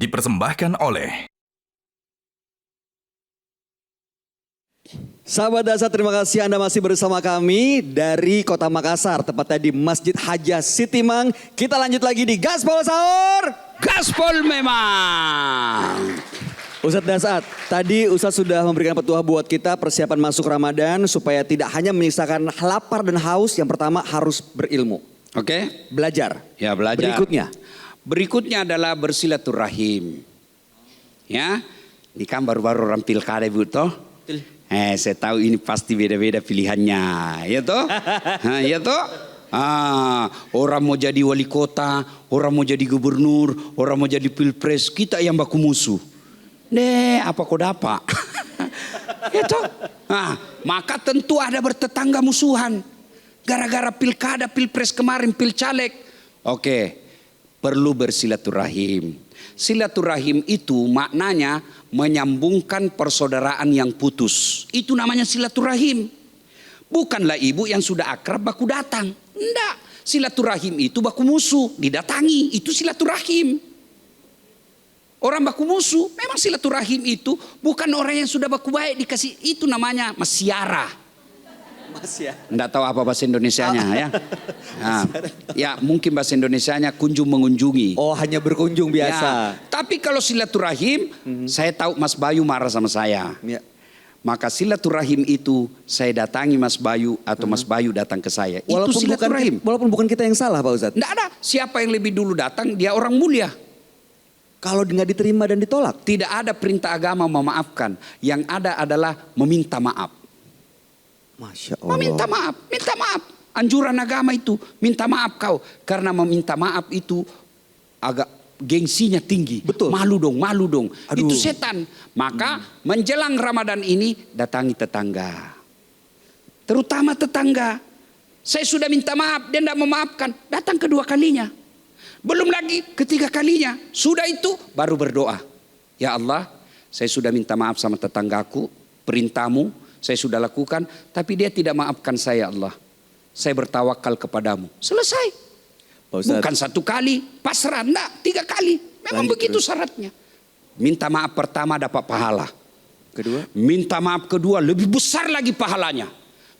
dipersembahkan oleh Sahabat Dasar, terima kasih Anda masih bersama kami dari Kota Makassar, tepatnya di Masjid Haja Sitimang. Kita lanjut lagi di Gaspol Sahur. Gaspol memang. Ustadz Dasar, tadi Ustadz sudah memberikan petuah buat kita persiapan masuk Ramadan supaya tidak hanya menyisakan lapar dan haus. Yang pertama harus berilmu. Oke. Belajar. Ya, belajar. Berikutnya adalah bersilaturahim. Ya, ini kan baru-baru orang pilkada Ibu toh. Saya tahu ini pasti beda-beda pilihannya, ya toh? Ya toh? Orang mau jadi wali kota, orang mau jadi gubernur, orang mau jadi pilpres, kita yang baku musuh. Apa kau dapat? Ya toh? Maka tentu ada bertetangga musuhan. Gara-gara pilkada, pilpres kemarin, pilcaleg. Oke, perlu bersilaturahim. Silaturahim itu maknanya menyambungkan persaudaraan yang putus. Itu namanya silaturahim. Bukanlah ibu yang sudah akrab baku datang. Enggak. Silaturahim itu baku musuh. Didatangi. Itu silaturahim. Orang baku musuh. Memang silaturahim itu bukan orang yang sudah baku baik dikasih. Itu namanya masiara. Enggak tahu apa bahasa Indonesianya ya. Ya mungkin bahasa Indonesianya kunjung mengunjungi. Oh, hanya berkunjung biasa. Ya, tapi kalau silaturahim, saya tahu Mas Bayu marah sama saya. Ya. Maka silaturahim itu saya datangi Mas Bayu atau Mas Bayu datang ke saya. Itu silaturahim. Walaupun bukan kita yang salah Pak Ustadz. Enggak ada. Siapa yang lebih dulu datang dia orang mulia. Kalau nggak diterima dan ditolak. Tidak ada perintah agama memaafkan. Yang ada adalah meminta maaf. Masya Allah. Meminta maaf, minta maaf. Anjuran agama itu, minta maaf kau. Karena meminta maaf itu agak gengsinya tinggi. Betul. Malu dong. Aduh. Itu setan. Maka menjelang Ramadan ini datangi tetangga. Terutama tetangga. Saya sudah minta maaf, dia tidak memaafkan. Datang kedua kalinya. Belum lagi ketiga kalinya. Sudah itu baru berdoa. Ya Allah, saya sudah minta maaf sama tetanggaku. Perintahmu saya sudah lakukan, tapi dia tidak maafkan saya Allah. Saya bertawakal kepadamu. Selesai. Bukan satu kali, pasrah, enggak, 3 kali. Memang begitu syaratnya. Minta maaf pertama dapat pahala. Kedua? Minta maaf kedua lebih besar lagi pahalanya.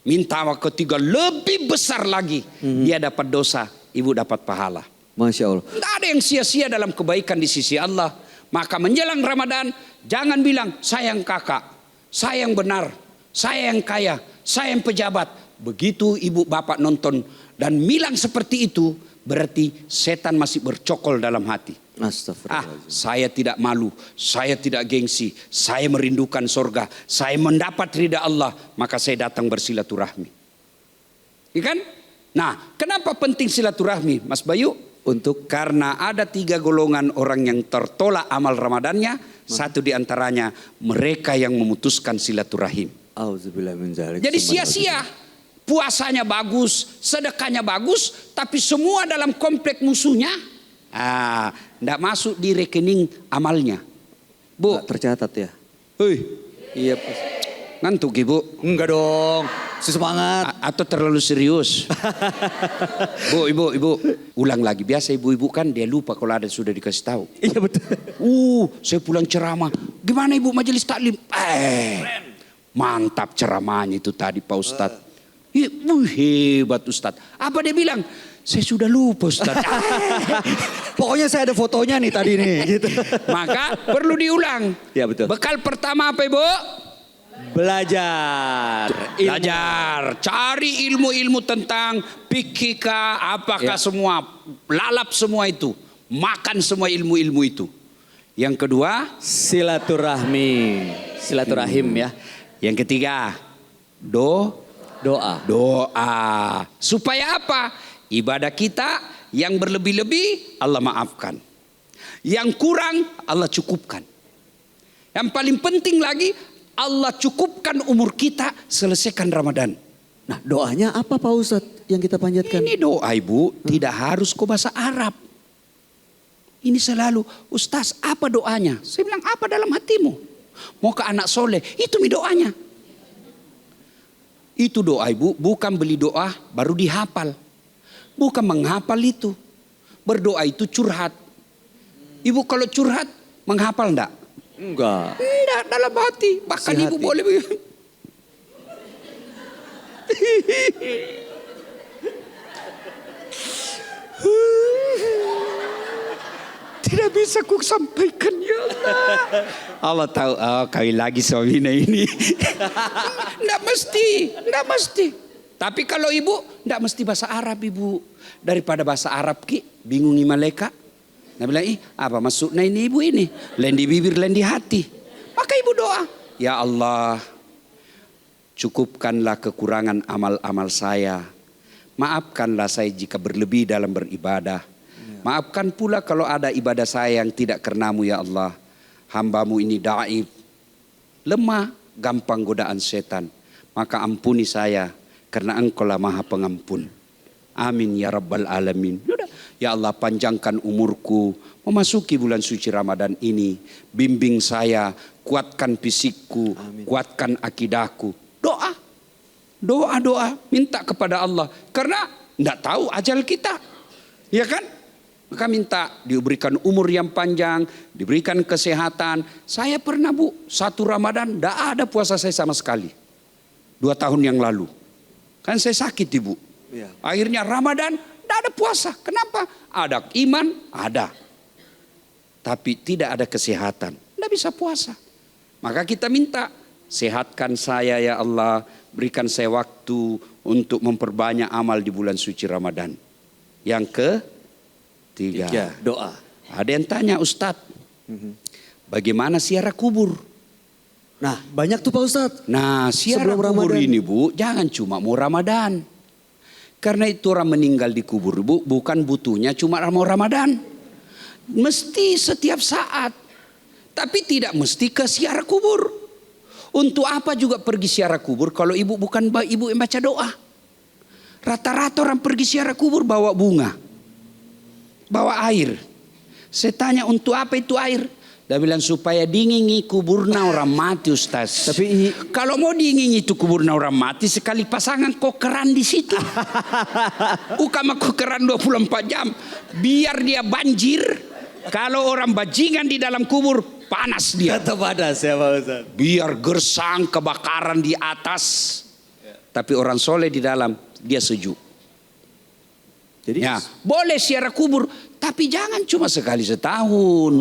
Minta maaf ketiga lebih besar lagi. Dia dapat dosa, ibu dapat pahala. Masya Allah. Tidak ada yang sia-sia dalam kebaikan di sisi Allah. Maka menjelang Ramadan, jangan bilang saya yang kakak, saya yang benar, saya yang kaya, saya yang pejabat. Begitu ibu bapak nonton dan bilang seperti itu, berarti setan masih bercokol dalam hati. Astagfirullahaladzim. Saya tidak malu, saya tidak gengsi, saya merindukan sorga, saya mendapat ridha Allah, maka saya datang bersilaturahmi. Ya kan? Nah, kenapa penting silaturahmi, Mas Bayu? Karena ada 3 golongan orang yang tertolak amal Ramadannya. Satu diantaranya mereka yang memutuskan silaturahim. Jadi sia-sia. Puasanya bagus, sedekahnya bagus, tapi semua dalam komplek musuhnya. Tidak masuk di rekening amalnya. Bu, nggak tercatat ya? Iya. Ngantuk ibu? Enggak dong. Semangat. Atau terlalu serius? Bu, ibu, ulang lagi. Biasa ibu-ibu kan dia lupa kalau ada sudah dikasih tahu. Iya betul. Saya pulang ceramah. Gimana ibu majelis taklim? Mantap ceramahnya itu tadi Pak Ustadz. Hebat Ustadz. Apa dia bilang? Saya sudah lupa Ustadz. Pokoknya saya ada fotonya nih tadi nih. Gitu. Maka perlu diulang. Ya betul. Bekal pertama apa ibu? Belajar. Belajar. Cari ilmu-ilmu tentang fikih apakah semua. Lalap semua itu. Makan semua ilmu-ilmu itu. Yang kedua? Silaturahim ya. Yang ketiga, doa. Supaya apa? Ibadah kita yang berlebih-lebih Allah maafkan. Yang kurang Allah cukupkan. Yang paling penting lagi Allah cukupkan umur kita selesaikan Ramadan. Nah, doanya apa Pak Ustadz yang kita panjatkan? Ini doa ibu tidak harus kau bahasa Arab. Ini selalu, Ustaz apa doanya? Saya bilang apa dalam hatimu? Mau ke anak soleh, itu doanya. Itu doa ibu, bukan beli doa baru dihafal. Bukan menghafal itu. Berdoa itu curhat. Ibu kalau curhat, Menghafal enggak? Enggak. Enggak, dalam hati. Bahkan Isi ibu hati. boleh tidak bisa ku sampaikan, ya Allah. Allah tahu, oh, kawin lagi suaminya ini. Enggak mesti. Tapi kalau ibu, enggak mesti bahasa Arab ibu. Daripada bahasa Arab bingungi malaikat. Nah bilang, apa maksudnya ini ibu ini? Lain di bibir, lain di hati. Maka ibu doa, ya Allah, cukupkanlah kekurangan amal-amal saya. Maafkanlah saya jika berlebih dalam beribadah. Maafkan pula kalau ada ibadah saya yang tidak karenamu ya Allah. Hambamu ini daif, lemah, gampang godaan setan. Maka ampuni saya karena engkau lah maha pengampun. Amin ya rabbal alamin. Ya Allah, panjangkan umurku memasuki bulan suci Ramadan ini. Bimbing saya, kuatkan fisikku, kuatkan akidahku. Doa, minta kepada Allah. Karena tidak tahu ajal kita. Ya kan? Maka minta diberikan umur yang panjang, diberikan kesehatan. Saya pernah satu Ramadan tidak ada puasa saya sama sekali. 2 tahun yang lalu. Kan saya sakit ibu. Ya. Akhirnya Ramadan tidak ada puasa. Kenapa? Ada iman, ada. Tapi tidak ada kesehatan. Tidak bisa puasa. Maka kita minta, sehatkan saya ya Allah. Berikan saya waktu untuk memperbanyak amal di bulan suci Ramadan. Yang ketiga, doa. Ada yang tanya, Ustadz, bagaimana ziarah kubur? Nah, banyak tuh Pak Ustadz. Nah, ziarah Sebelum kubur Ramadan. ini Bu, jangan cuma mau Ramadan. Karena itu orang meninggal di kubur Bu, bukan butuhnya cuma mau Ramadan. Mesti setiap saat. Tapi tidak mesti ke ziarah kubur. Untuk apa juga pergi ziarah kubur kalau ibu bukan ibu yang baca doa? Rata-rata orang pergi ziarah kubur bawa bunga. Bawa air. Saya tanya untuk apa itu air? Dia bilang supaya dingin kuburna orang mati Ustaz. Tapi kalau mau dingin itu kuburna orang mati sekali pasangan kokeran di situ. Ukama kokeran 24 jam. Biar dia banjir. Kalau orang bajingan di dalam kubur panas dia. tetap panas ya Pak Ustadz. Biar gersang kebakaran di atas. Tapi orang soleh di dalam dia sejuk. Jadi Ya, boleh ziarah kubur, tapi jangan cuma sekali setahun.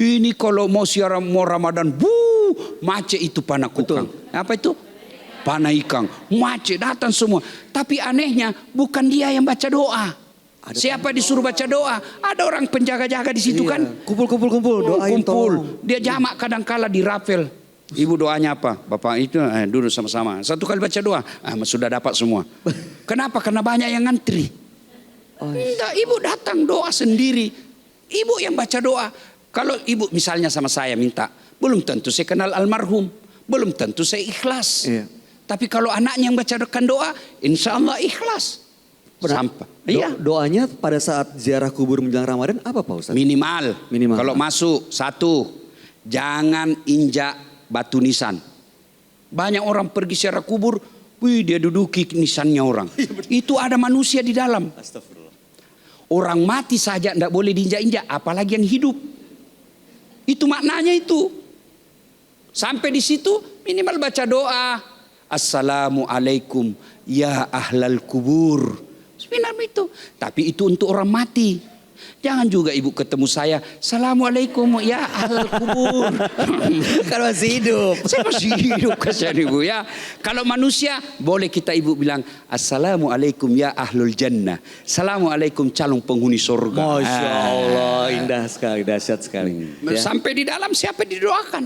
Ini kalau mau ziarah mau Ramadan, macet itu panakukang. Apa itu? Panaikang. Macet datang semua. Tapi anehnya bukan dia yang baca doa. Siapa disuruh baca doa? Ada orang penjaga-jaga di situ kan? Kumpul, doain Kumpul. tolong. Dia jamak kadang-kala di rapel. Ibu doanya apa? Bapak itu duduk sama-sama. Satu kali baca doa, sudah dapat semua. Kenapa? Karena banyak yang ngantri. Enggak, ibu datang doa sendiri. Ibu yang baca doa. Kalau ibu misalnya sama saya minta, belum tentu saya kenal almarhum, belum tentu saya ikhlas. Iya. Tapi kalau anaknya yang bacakan doa, insya Allah ikhlas. Sampai. Iya. Doanya pada saat ziarah kubur menjelang Ramadan apa Pak Ustadz? Minimal. Minimal. Kalau masuk, satu, jangan injak batu nisan. Banyak orang pergi ziarah kubur, dia duduki nisannya orang. Itu ada manusia di dalam. Astagfirullah. Orang mati saja tidak boleh diinjak-injak, apalagi yang hidup. Itu maknanya itu. Sampai di situ minimal baca doa. Assalamualaikum ya ahlal kubur. Sebenarnya itu. Tapi itu untuk orang mati. Jangan juga ibu ketemu saya, Assalamualaikum ya ahlal kubur. Kan masih hidup. Saya masih hidup kasihan ibu ya. Kalau manusia boleh kita ibu bilang Assalamualaikum ya ahlul jannah. Assalamualaikum calon penghuni surga. Masya Allah, indah sekali, dahsyat sekali. Ya. Sampai di dalam siapa didoakan?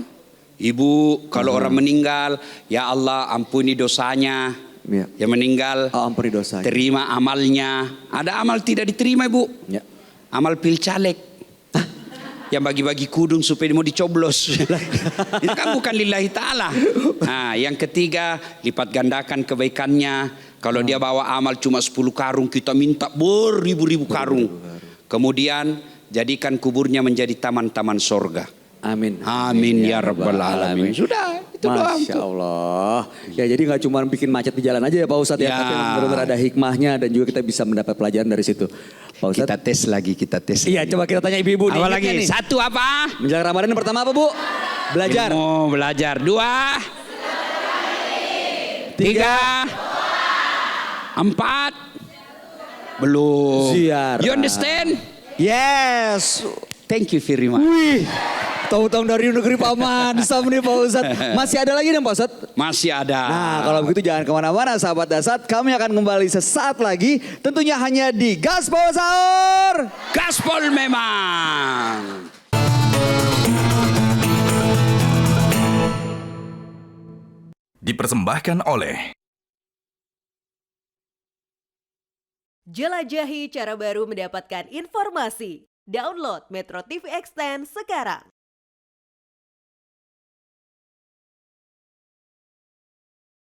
Ibu kalau orang meninggal, ya Allah ampuni dosanya. Ya. Yang meninggal, Ampuni dosa. terima amalnya. Ada amal tidak diterima ibu. Ya. Amal pil caleg. Yang bagi-bagi kudung supaya mau dicoblos. Itu kan bukan lillahi ta'ala. Nah, yang ketiga, lipat gandakan kebaikannya. Kalau dia bawa amal cuma 10 karung, kita minta beribu-ribu karung. Kemudian, jadikan kuburnya menjadi taman-taman sorga. Amin. Amin ya rabbal alamin. Sudah, itu doang. Masya Allah. Ya jadi nggak cuma bikin macet di jalan aja ya Pak Ustadz ya. Ya. Tapi memang benar-benar ada hikmahnya dan juga kita bisa mendapat pelajaran dari situ. Pak Ustadz. Kita tes lagi, kita tes. Iya coba kita tanya ibu-ibu nih. Apa Ingatnya lagi? nih. Satu apa? Menjelang Ramadan yang pertama apa Bu? Belajar. Ilmu belajar. Dua. Tiga. Empat. Belum. Ziarah. You understand? Yes. Thank you very much. Wih. Tahu-tahu dari negeri paman Sam nih Pak Ustadz. Masih ada lagi nih Pak Ustadz? Masih ada. Nah kalau begitu jangan kemana-mana sahabat Dasat. Kami akan kembali sesaat lagi. Tentunya hanya di Gaspol Sahur. Gaspol memang. Dipersembahkan oleh Jelajahi cara baru mendapatkan informasi. Download Metro TV Extend sekarang.